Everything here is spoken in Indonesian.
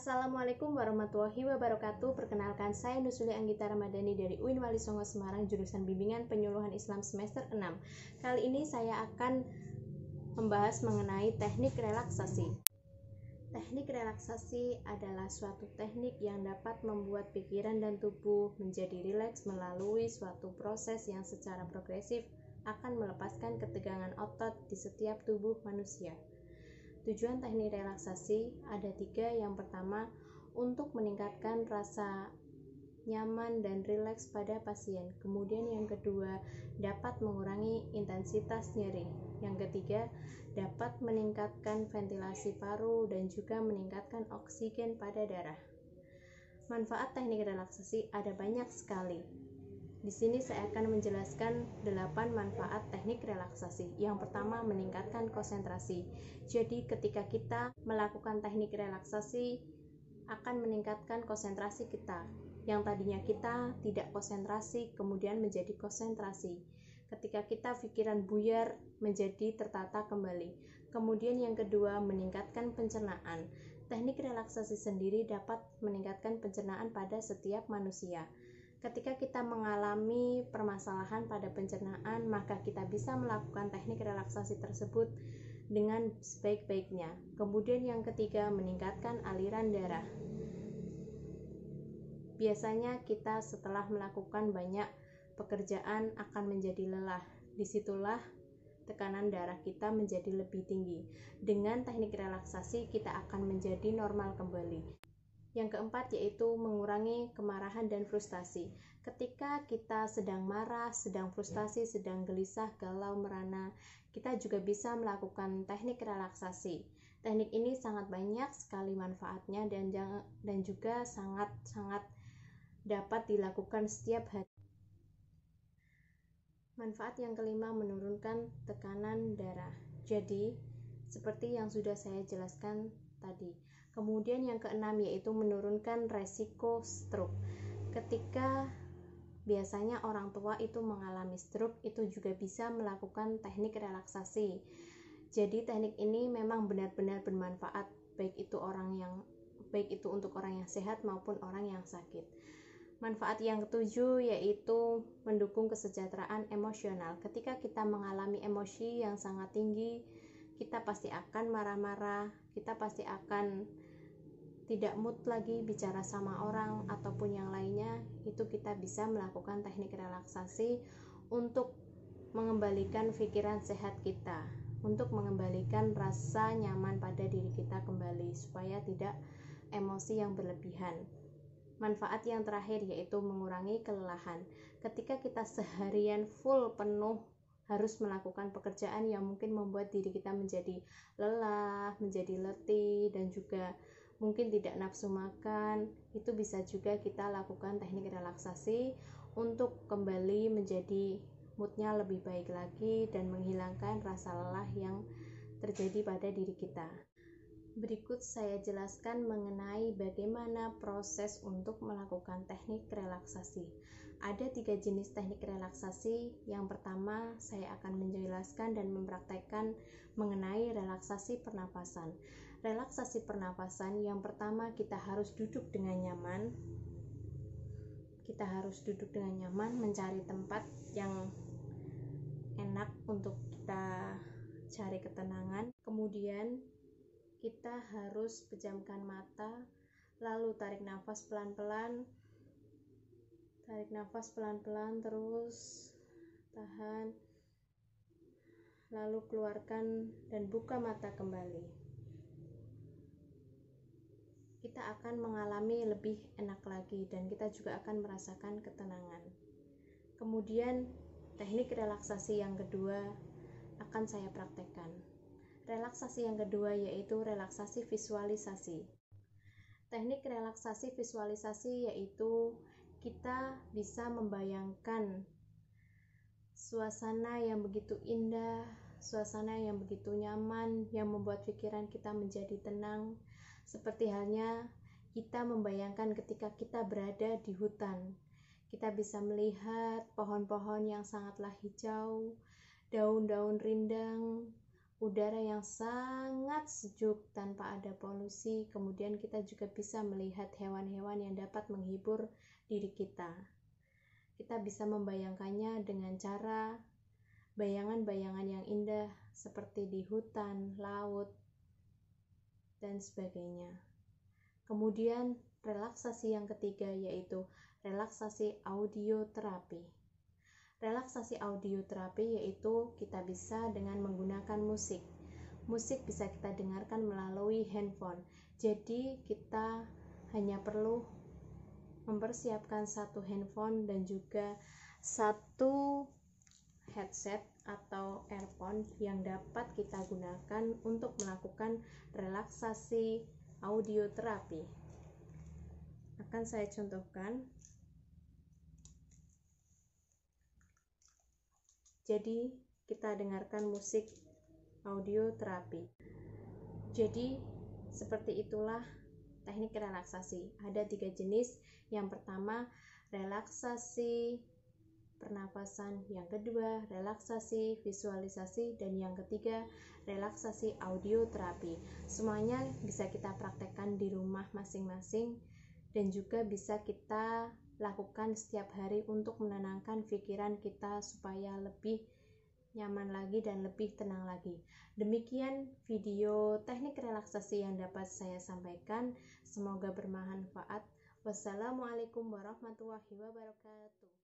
Assalamualaikum warahmatullahi wabarakatuh. Perkenalkan, saya Nusuli Anggita Ramadhani dari UIN Wali Songo Semarang, jurusan Bimbingan Penyuluhan Islam semester 6. Kali ini saya akan membahas mengenai teknik relaksasi. Teknik relaksasi adalah suatu teknik yang dapat membuat pikiran dan tubuh menjadi rileks melalui suatu proses yang secara progresif akan melepaskan ketegangan otot di setiap tubuh manusia. Tujuan teknik relaksasi ada 3. Yang pertama, untuk meningkatkan rasa nyaman dan rileks pada pasien. Kemudian yang kedua, dapat mengurangi intensitas nyeri. Yang ketiga, dapat meningkatkan ventilasi paru dan juga meningkatkan oksigen pada darah. Manfaat teknik relaksasi ada banyak sekali. Di sini saya akan menjelaskan 8 manfaat teknik relaksasi. Yang pertama, meningkatkan konsentrasi. Jadi ketika kita melakukan teknik relaksasi akan meningkatkan konsentrasi kita. Yang tadinya kita tidak konsentrasi kemudian menjadi konsentrasi. Ketika kita pikiran buyar menjadi tertata kembali. Kemudian yang kedua, meningkatkan pencernaan. Teknik relaksasi sendiri dapat meningkatkan pencernaan pada setiap manusia. Ketika kita mengalami permasalahan pada pencernaan, maka kita bisa melakukan teknik relaksasi tersebut dengan sebaik-baiknya. Kemudian yang ketiga, meningkatkan aliran darah. Biasanya kita setelah melakukan banyak pekerjaan akan menjadi lelah. Disitulah tekanan darah kita menjadi lebih tinggi. Dengan teknik relaksasi kita akan menjadi normal kembali. Yang keempat yaitu mengurangi kemarahan dan frustasi. Ketika kita sedang marah, sedang frustasi, sedang gelisah, galau, merana, kita juga bisa melakukan teknik relaksasi. Teknik ini sangat banyak sekali manfaatnya dan juga sangat dapat dilakukan setiap hari. Manfaat yang kelima, menurunkan tekanan darah. Jadi, seperti yang sudah saya jelaskan tadi. Kemudian yang keenam yaitu menurunkan resiko stroke. Ketika biasanya orang tua itu mengalami stroke, itu juga bisa melakukan teknik relaksasi. Jadi teknik ini memang benar-benar bermanfaat, baik itu untuk orang yang sehat maupun orang yang sakit. Manfaat yang ketujuh yaitu mendukung kesejahteraan emosional. Ketika kita mengalami emosi yang sangat tinggi, kita pasti akan marah-marah, kita pasti akan tidak mood lagi bicara sama orang ataupun yang lainnya. Itu kita bisa melakukan teknik relaksasi untuk mengembalikan pikiran sehat kita, untuk mengembalikan rasa nyaman pada diri kita kembali supaya tidak emosi yang berlebihan. Manfaat yang terakhir yaitu mengurangi kelelahan. Ketika kita seharian full penuh harus melakukan pekerjaan yang mungkin membuat diri kita menjadi lelah, menjadi letih, dan juga mungkin tidak nafsu makan, itu bisa juga kita lakukan teknik relaksasi untuk kembali menjadi moodnya lebih baik lagi dan menghilangkan rasa lelah yang terjadi pada diri kita. Berikut saya jelaskan mengenai bagaimana proses untuk melakukan teknik relaksasi. Ada 3 jenis teknik relaksasi. Yang pertama, saya akan menjelaskan dan mempraktekkan mengenai relaksasi pernapasan. Relaksasi pernapasan yang pertama, kita harus duduk dengan nyaman. Kita harus duduk dengan nyaman, mencari tempat yang enak untuk kita cari ketenangan. Kemudian kita harus pejamkan mata, lalu tarik nafas pelan-pelan, terus tahan, lalu keluarkan dan buka mata kembali. Kita akan mengalami lebih enak lagi dan kita juga akan merasakan ketenangan. Kemudian teknik relaksasi yang kedua akan saya praktekkan. Relaksasi yang kedua yaitu relaksasi visualisasi. Teknik relaksasi visualisasi yaitu kita bisa membayangkan suasana yang begitu indah, suasana yang begitu nyaman, yang membuat pikiran kita menjadi tenang. Seperti halnya kita membayangkan ketika kita berada di hutan. Kita bisa melihat pohon-pohon yang sangatlah hijau, daun-daun rindang, udara yang sangat sejuk tanpa ada polusi. Kemudian kita juga bisa melihat hewan-hewan yang dapat menghibur diri kita. Kita bisa membayangkannya dengan cara bayangan-bayangan yang indah seperti di hutan, laut, dan sebagainya. Kemudian relaksasi yang ketiga yaitu relaksasi audioterapi. Relaksasi audioterapi yaitu kita bisa dengan menggunakan musik. Musik bisa kita dengarkan melalui handphone. Jadi kita hanya perlu mempersiapkan satu handphone dan juga satu headset atau earphone yang dapat kita gunakan untuk melakukan relaksasi audioterapi. Akan saya contohkan. Jadi kita dengarkan musik audioterapi. Jadi seperti itulah teknik relaksasi. Ada 3 jenis. Yang pertama relaksasi pernapasan, yang kedua relaksasi visualisasi, dan yang ketiga relaksasi audioterapi. Semuanya bisa kita praktekkan di rumah masing-masing dan juga bisa kita lakukan setiap hari untuk menenangkan pikiran kita supaya lebih nyaman lagi dan lebih tenang lagi. Demikian video teknik relaksasi yang dapat saya sampaikan. Semoga bermanfaat. Wassalamualaikum warahmatullahi wabarakatuh.